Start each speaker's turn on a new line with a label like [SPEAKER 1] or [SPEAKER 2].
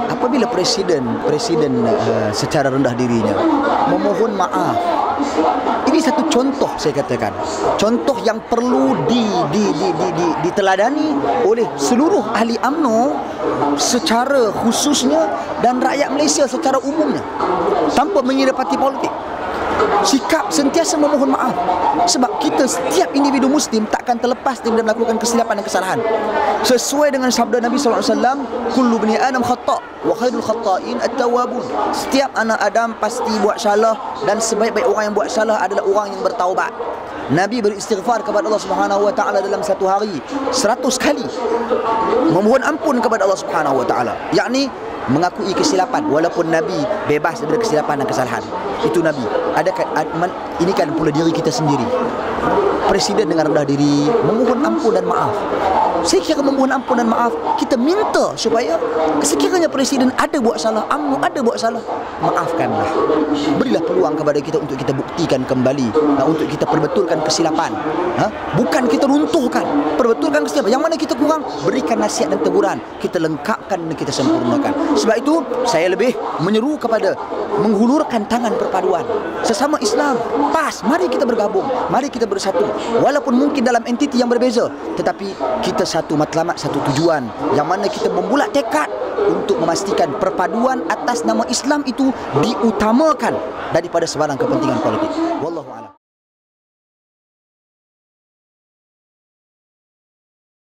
[SPEAKER 1] Apabila presiden secara rendah dirinya memohon maaf, ini satu contoh, saya katakan contoh yang perlu diteladani oleh seluruh ahli UMNO secara khususnya dan rakyat Malaysia secara umumnya, tanpa mengira parti politik. Sikap sentiasa memohon maaf, sebab kita setiap individu muslim takkan terlepas daripada melakukan kesilapan dan kesalahan. Sesuai dengan sabda Nabi SAW, kullu bani adam khata' wa khairul khata'in at-tawwabun. Setiap anak Adam pasti buat salah, dan sebaik-baik orang yang buat salah adalah orang yang bertaubat. Nabi beristighfar kepada Allah Subhanahu wa taala dalam satu hari 100 kali. Memohon ampun kepada Allah Subhanahu wa taala, yakni mengakui kesilapan, walaupun Nabi bebas daripada kesilapan dan kesalahan. Itu Nabi. Ini kan pula diri kita sendiri. Presiden dengan rendah diri memohon ampun dan maaf. Saya kira memohon ampun dan maaf, kita minta supaya sekiranya presiden ada buat salah, UMNO ada buat salah, maafkanlah. Berilah peluang kepada kita untuk kita buktikan kembali, untuk kita perbetulkan kesilapan. Bukan kita runtuhkan, perbetulkan kesilapan. Yang mana kita kurang, berikan nasihat dan teguran, kita lengkapkan dan kita sempurnakan. Sebab itu saya lebih menyeru kepada menghulurkan tangan perpaduan sesama Islam. Mari kita bergabung, mari kita bersatu, walaupun mungkin dalam entiti yang berbeza, tetapi kita satu matlamat, satu tujuan, yang mana kita membulat tekad untuk memastikan perpaduan atas nama Islam itu diutamakan daripada sebarang kepentingan politik.